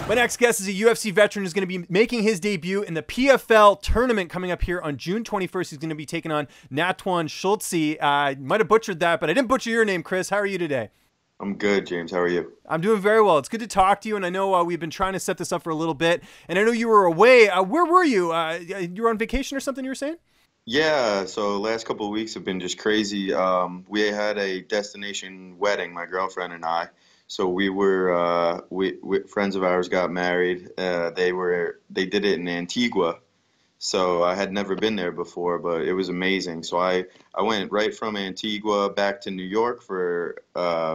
My next guest is a UFC veteran who's going to be making his debut in the PFL tournament coming up here on June 21st. He's going to be taking on Natan Schulte. I might have butchered that, but I didn't butcher your name, Chris. How are you today? I'm good, James. How are you? I'm doing very well. It's good to talk to you, and I know we've been trying to set this up for a little bit, and I know you were away. Where were you? You were on vacation or something, you were saying? Yeah, so last couple of weeks have been just crazy. We had a destination wedding, my girlfriend and I. So we friends of ours got married. They did it in Antigua. So I had never been there before, but it was amazing. So I went right from Antigua back to New York for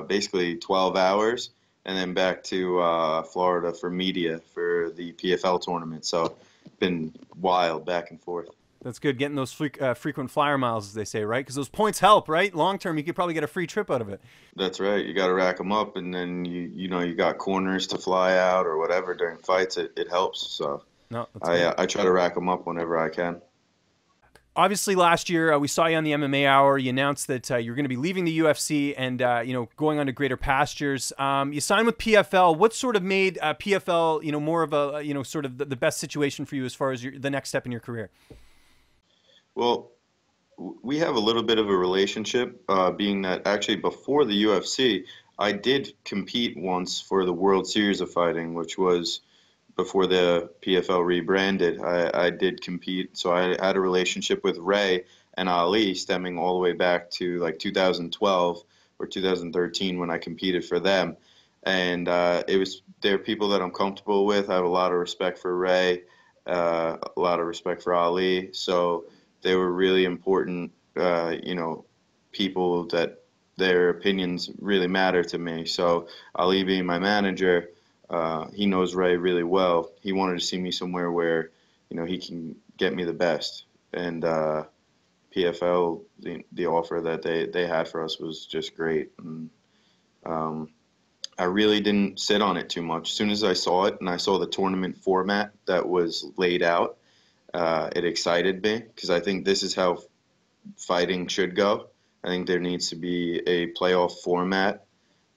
basically 12 hours, and then back to Florida for media for the PFL tournament. So been wild back and forth. That's good, getting those frequent flyer miles, as they say, right? Because those points help, right? Long term, you could probably get a free trip out of it. That's right. You got to rack them up, and then you got corners to fly out or whatever during fights. It helps. So No, that's I good. uh, I try to rack them up whenever I can. Obviously, last year we saw you on the MMA Hour. You announced that you're going to be leaving the UFC and going on to greater pastures. You signed with PFL. What sort of made PFL more of a sort of the best situation for you as far as the next step in your career? Well, we have a little bit of a relationship, being that actually before the UFC, I did compete once for the World Series of Fighting, which was before the PFL rebranded. I did compete, so I had a relationship with Ray and Ali stemming all the way back to like 2012 or 2013 when I competed for them. And they're people that I'm comfortable with. I have a lot of respect for Ray, a lot of respect for Ali. So they were really important, people that their opinions really matter to me. So Ali being my manager, he knows Ray really well. He wanted to see me somewhere where, he can get me the best. And PFL, the offer that they had for us was just great. And um, I really didn't sit on it too much. As soon as I saw it and I saw the tournament format that was laid out, it excited me because I think this is how fighting should go. I think there needs to be a playoff format.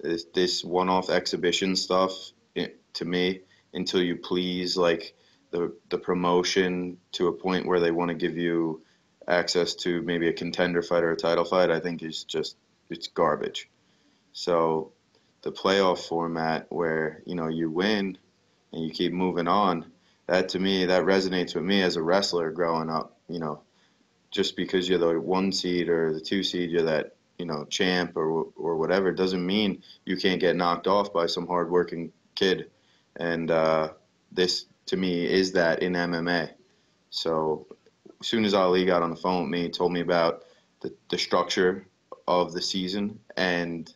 This one-off exhibition stuff, to me, until you please like the promotion to a point where they want to give you access to maybe a contender fight or a title fight, I think it's garbage. So the playoff format where you win and you keep moving on, that to me that resonates with me as a wrestler growing up. Just because you're the one seed or the two seed, you're that champ or whatever, doesn't mean you can't get knocked off by some hardworking kid. And this to me is that in MMA. So as soon as Ali got on the phone with me, told me about the structure of the season and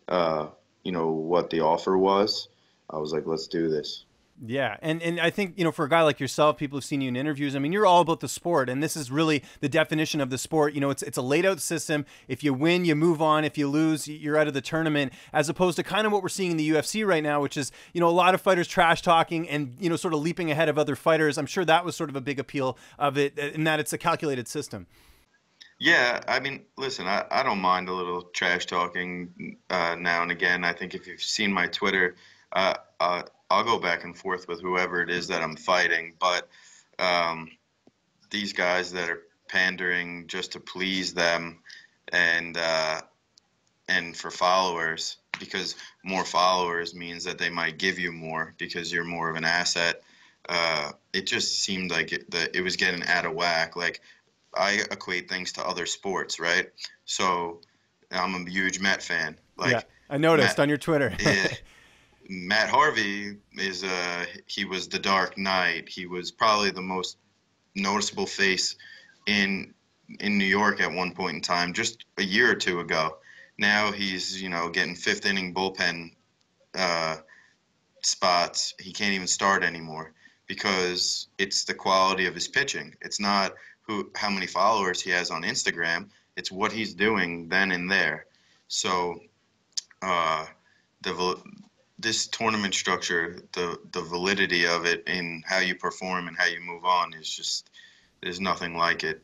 what the offer was, I was like, let's do this. Yeah, and I think for a guy like yourself, people have seen you in interviews. I mean, you're all about the sport, and this is really the definition of the sport. It's a laid out system. If you win, you move on. If you lose, you're out of the tournament. As opposed to kind of what we're seeing in the UFC right now, which is a lot of fighters trash talking and sort of leaping ahead of other fighters. I'm sure that was sort of a big appeal of it, in that it's a calculated system. Yeah, I mean, listen, I don't mind a little trash talking now and again. I think if you've seen my Twitter, I'll go back and forth with whoever it is that I'm fighting. But um, these guys that are pandering just to please them and for followers, because more followers means that they might give you more because you're more of an asset. It just seemed like it was getting out of whack. Like, I equate things to other sports, right? So I'm a huge Met fan. Yeah, Like I noticed Matt, on your Twitter. eh, Matt Harvey he was the Dark Knight. He was probably the most noticeable face in New York at one point in time, just a year or two ago. Now he's getting fifth inning bullpen uh, spots. He can't even start anymore because it's the quality of his pitching. It's not how many followers he has on Instagram. It's what he's doing then and there. So uh, the this tournament structure, the validity of it in how you perform and how you move on is just there's nothing like it.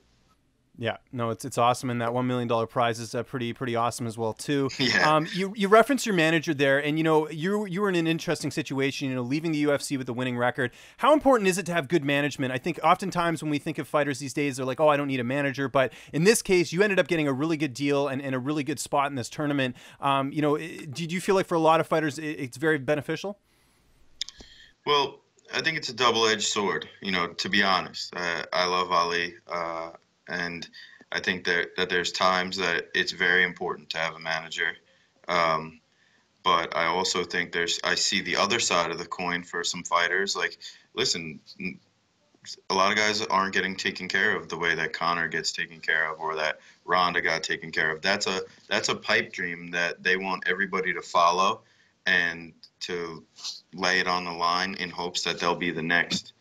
Yeah, no, it's awesome, and that $1 million prize is pretty awesome as well too. Yeah. You referenced your manager there, and you were in an interesting situation. Leaving the UFC with a winning record. How important is it to have good management? I think oftentimes when we think of fighters these days, they're like, oh, I don't need a manager. But in this case, you ended up getting a really good deal and a really good spot in this tournament. Did you feel like for a lot of fighters, it's very beneficial? Well, I think it's a double-edged sword, to be honest. I love Ali, and I think that there's times that it's very important to have a manager. Um, but I also think I see the other side of the coin for some fighters. Like, listen, a lot of guys aren't getting taken care of the way that Connor gets taken care of, or that Ronda got taken care of. That's a pipe dream that they want everybody to follow and to lay it on the line in hopes that they'll be the next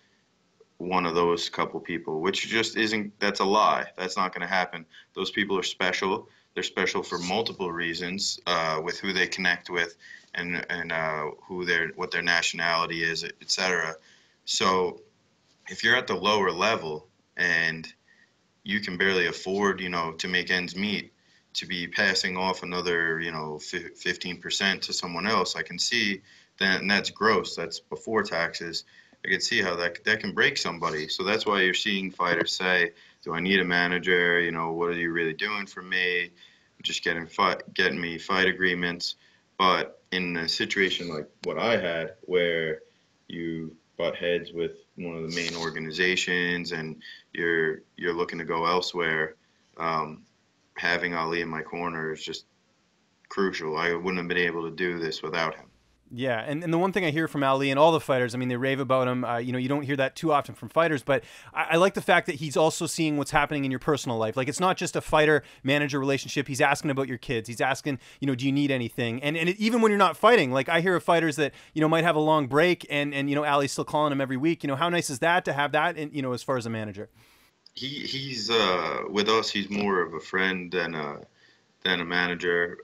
one of those couple people, which just isn't. That's a lie. That's not going to happen. Those people are special. They're special for multiple reasons, with who they connect with, and what their nationality is, etc. So if you're at the lower level and you can barely afford, to make ends meet, to be passing off another, 15% to someone else, I can see that, and that's gross. That's before taxes. I can see how that can break somebody. So that's why you're seeing fighters say, "Do I need a manager? What are you really doing for me? Just getting me fight agreements." But in a situation like what I had, where you butt heads with one of the main organizations and you're looking to go elsewhere, um, having Ali in my corner is just crucial. I wouldn't have been able to do this without him. Yeah, and the one thing I hear from Ali and all the fighters, I mean, they rave about him. You don't hear that too often from fighters, but I like the fact that he's also seeing what's happening in your personal life. Like, it's not just a fighter-manager relationship. He's asking about your kids. He's asking, do you need anything? And even when you're not fighting, like I hear of fighters that, might have a long break and Ali's still calling him every week. How nice is that to have that, as far as a manager? He's with us. He's more of a friend than a manager.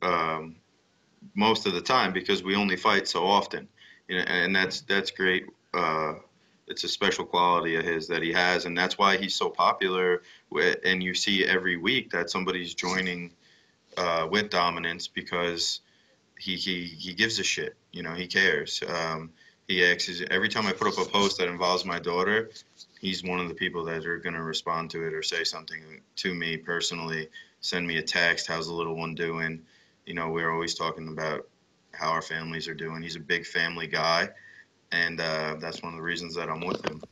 Most of the time because we only fight so often, and that's great. It's a special quality of his that he has, and that's why he's so popular. And you see every week that somebody's joining with Dominance because he gives a shit. He cares. He asks every time I put up a post that involves my daughter. He's one of the people that are going to respond to it or say something to me personally, send me a text. How's the little one doing? We're always talking about how our families are doing. He's a big family guy, and that's one of the reasons that I'm with him.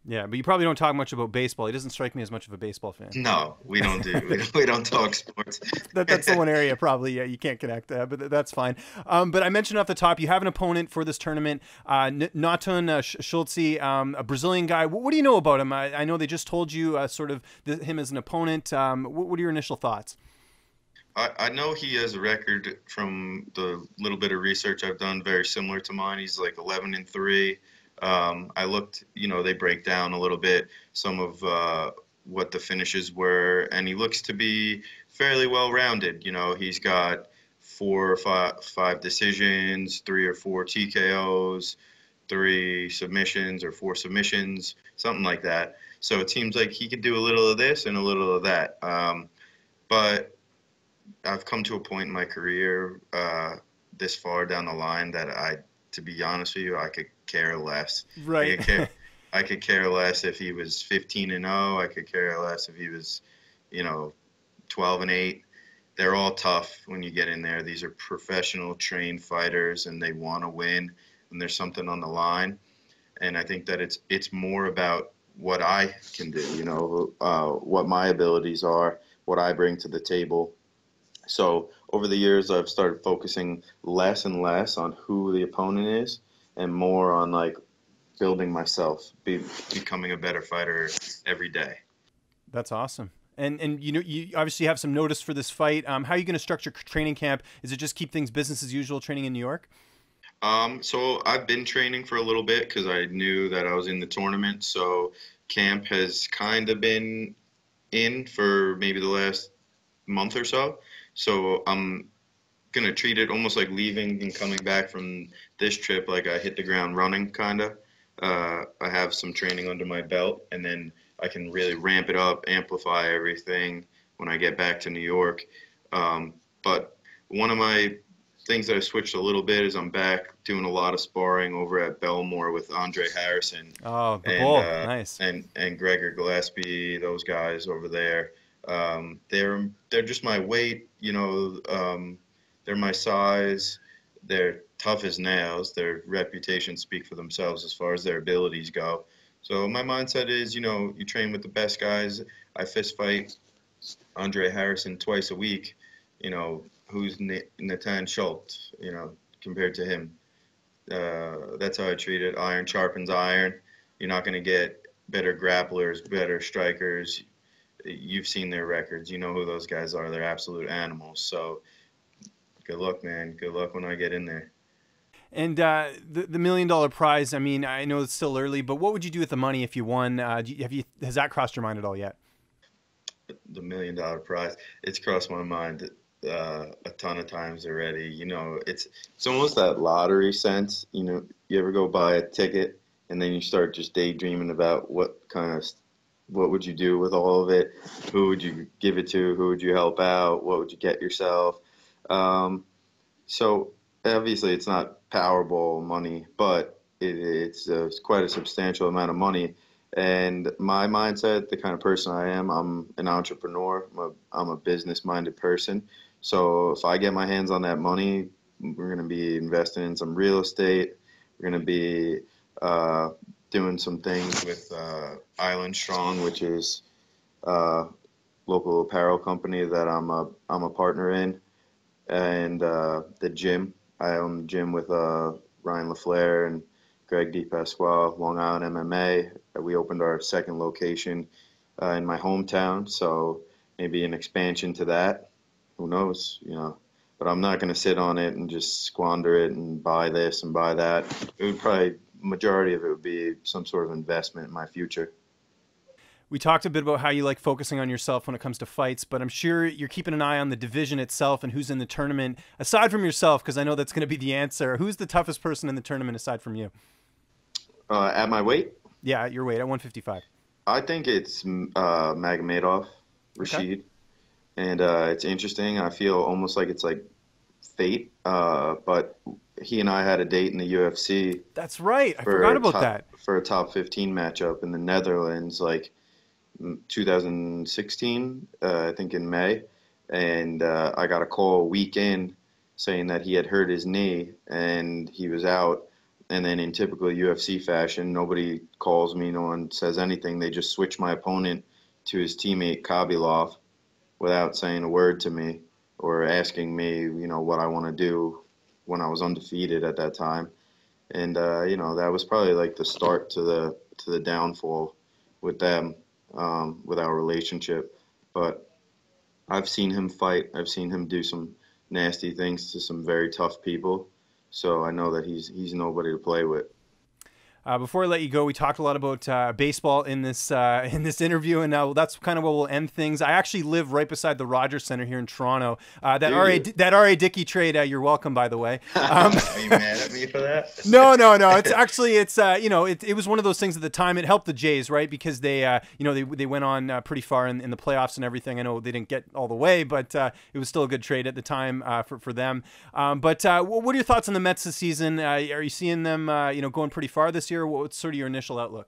Yeah, but you probably don't talk much about baseball. He doesn't strike me as much of a baseball fan. No, we don't do. We don't talk sports. That's the one area probably you can't connect, but that's fine. But I mentioned off the top, you have an opponent for this tournament, Natan Schulte, a Brazilian guy. What do you know about him? I know they just told you sort of him as an opponent. What are your initial thoughts? I know he has a record from the little bit of research I've done, very similar to mine. He's like 11-3. I looked, they break down a little bit some of what the finishes were, and he looks to be fairly well-rounded. He's got 4 or 5 decisions, 3 or 4 TKOs, 3 submissions or 4 submissions, something like that. So it seems like he could do a little of this and a little of that. But I've come to a point in my career this far down the line that to be honest with you, I could care less. Right. I could care less if he was 15-0. I could care less if he was, 12-8. They're all tough when you get in there. These are professional trained fighters, and they want to win. And there's something on the line. And I think that it's more about what I can do. What my abilities are, what I bring to the table. So over the years, I've started focusing less and less on who the opponent is and more on like building myself, becoming a better fighter every day. That's awesome. And you obviously have some notice for this fight. How are you going to structure training camp? Is it just keep things business as usual, training in New York? So I've been training for a little bit because I knew that I was in the tournament. So camp has kind of been in for maybe the last month or so. So I'm going to treat it almost like leaving and coming back from this trip, like I hit the ground running, kind of. I have some training under my belt, and then I can really ramp it up, amplify everything when I get back to New York. But one of my things that I switched a little bit is I'm back doing a lot of sparring over at Belmore with Andre Harrison Oh, the and bull. uh, Nice. and Gregor Gillespie, those guys over there. They're just my weight, they're my size. They're tough as nails. Their reputations speak for themselves as far as their abilities go. So my mindset is, you train with the best guys. I fist fight Andre Harrison twice a week. Who's Natan Schulte, compared to him. That's how I treat it. Iron sharpens iron. You're not going to get better grapplers, better strikers. You've seen their records. You know who those guys are. They're absolute animals. So good luck, man. Good luck when I get in there. And the $1 million prize. I mean, I know it's still early, but what would you do with the money if you won? Has that crossed your mind at all yet? The $1 million prize. It's crossed my mind a ton of times already. It's almost that lottery sense. You ever go buy a ticket and then you start just daydreaming about what would you do with all of it? Who would you give it to? Who would you help out? What would you get yourself? Um, so obviously it's not Powerball money, but it's quite a substantial amount of money. And my mindset, the kind of person I am, I'm an entrepreneur. I'm a business-minded person. So if I get my hands on that money, we're going to be investing in some real estate. We're going to be uh, doing some things with Island Strong, which is a local apparel company that I'm a partner in, and the gym. I own the gym with Ryan LaFleur and Greg DePasquale, Long Island MMA. We opened our second location in my hometown, so maybe an expansion to that. Who knows? But I'm not going to sit on it and just squander it and buy this and buy that. It would probably, majority of it would be some sort of investment in my future. We talked a bit about how you like focusing on yourself when it comes to fights, but I'm sure you're keeping an eye on the division itself and who's in the tournament. Aside from yourself, because I know that's going to be the answer, who's the toughest person in the tournament aside from you? At my weight, Yeah, at your weight, at 155. I think it's Magomedov, Okay. Rashid. And it's interesting. I feel almost like it's like fate. But he and I had a date in the UFC That's right. I for forgot a about top that. for a top 15 matchup in the Netherlands, like 2016, I think in May. And I got a call a week in saying that he had hurt his knee and he was out. And then in typical UFC fashion, nobody calls me, no one says anything. They just switch my opponent to his teammate Kabilov without saying a word to me or asking me, what I want to do when I was undefeated at that time. And that was probably like the start to the downfall with them, with our relationship. But I've seen him fight. I've seen him do some nasty things to some very tough people. So I know that he's nobody to play with. Before I let you go, we talked a lot about baseball in this in this interview, and that's kind of where we'll end things. I actually live right beside the Rogers Center here in Toronto. That Do you? R.A. Dickey trade, you're welcome, by the way. Are you mad at me for that? No. It's actually it was one of those things at the time. It helped the Jays, right? Because they went on pretty far in the playoffs and everything. I know they didn't get all the way, but it was still a good trade at the time for them. But what are your thoughts on the Mets this season? Are you seeing them going pretty far this year? What's sort of your initial outlook?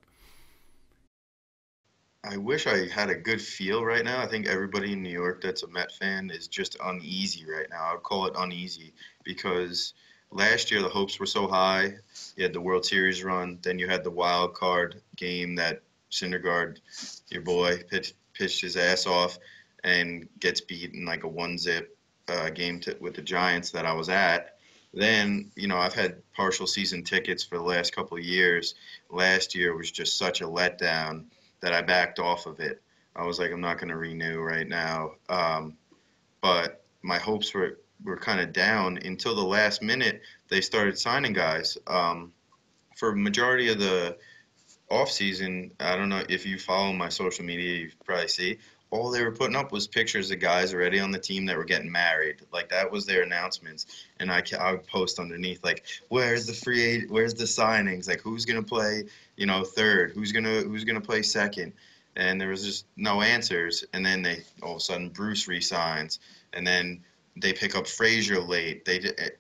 I wish I had a good feel right now. I think everybody in New York that's a Met fan is just uneasy right now. I would call it uneasy because last year the hopes were so high. You had the World Series run, then you had the wild card game that Syndergaard, your boy, pitched his ass off and gets beat in like a one-zip game with the Giants that I was at. Then, I've had partial season tickets for the last couple of years. Last year was just such a letdown that I backed off of it. I was like, I'm not going to renew right now. But my hopes were kind of down until the last minute. They started signing guys. For majority of the off season, I don't know if you follow my social media, you probably see all they were putting up was pictures of guys already on the team that were getting married. Like that was their announcements, and I would post underneath like, where's the signings? Like who's gonna play, third? Who's gonna play second? and there was just no answers. And then they all of a sudden Bruce resigns, and then they pick up Frazier late.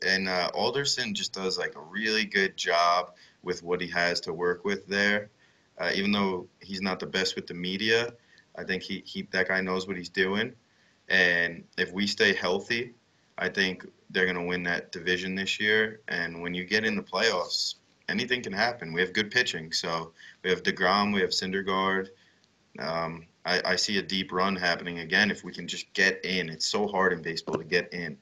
And Alderson just does like a really good job with what he has to work with there. Even though he's not the best with the media, I think he that guy knows what he's doing. And if we stay healthy, I think they're going to win that division this year. And when you get in the playoffs, anything can happen. We have good pitching. So we have DeGrom, we have Syndergaard. I see a deep run happening again if we can just get in. It's so hard in baseball to get in.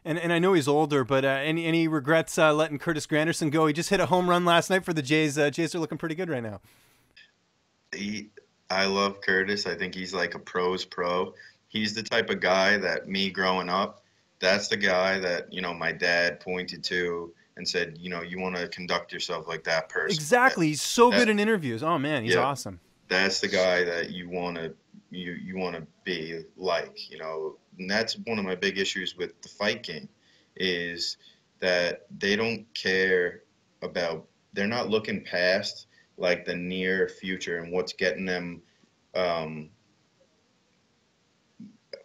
And I know he's older, but any regrets letting Curtis Granderson go? He just hit a home run last night for the Jays. Jays are looking pretty good right now. He, I love Curtis. I think he's like a pro's pro. He's the type of guy that me growing up, that's the guy that, my dad pointed to and said, you want to conduct yourself like that person. Exactly. He's so That, good in interviews. Oh man, he's awesome. That's the guy that you want to be like, and that's one of my big issues with the fight game is that they don't care about, they're not looking past like the near future and what's getting them um,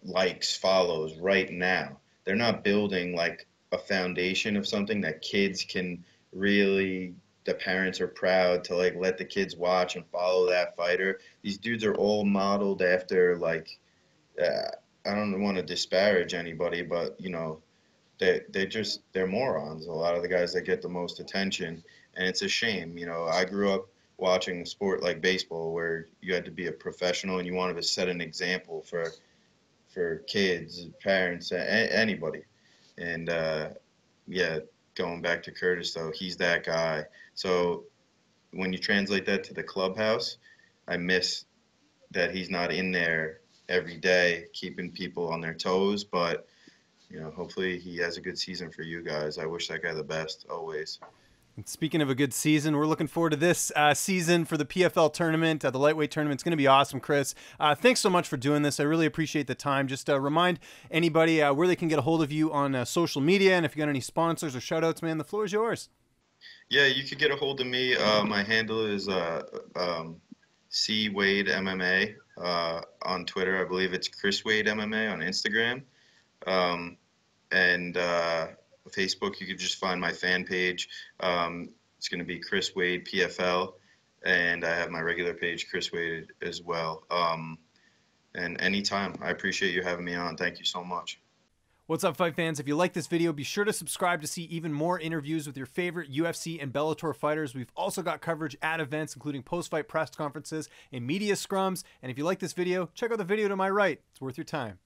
likes, follows right now. They're not building like a foundation of something that kids can really, the parents are proud to like let the kids watch and follow that fighter. These dudes are all modeled after like, I don't want to disparage anybody, but they're morons. A lot of the guys that get the most attention, and it's a shame. I grew up watching a sport like baseball where you had to be a professional and you wanted to set an example for kids, parents, anybody. And yeah, going back to Curtis though, he's that guy. So when you translate that to the clubhouse, I miss that he's not in there every day keeping people on their toes. But hopefully he has a good season for you guys. I wish that guy the best always. And speaking of a good season, we're looking forward to this season for the PFL tournament. The lightweight tournament's going to be awesome, Chris. Thanks so much for doing this. I really appreciate the time. Just remind anybody where they can get a hold of you on social media, and if you got any sponsors or shout-outs, man, the floor is yours. Yeah, you could get a hold of me. My handle is C Wade MMA on Twitter. I believe it's Chris Wade MMA on Instagram. And Facebook, you could just find my fan page. It's going to be Chris Wade PFL, and I have my regular page, Chris Wade, as well. And anytime, I appreciate you having me on. Thank you so much. What's up, fight fans? If you like this video, be sure to subscribe to see even more interviews with your favorite UFC and Bellator fighters. We've also got coverage at events, including post-fight press conferences and media scrums. And if you like this video, check out the video to my right. It's worth your time.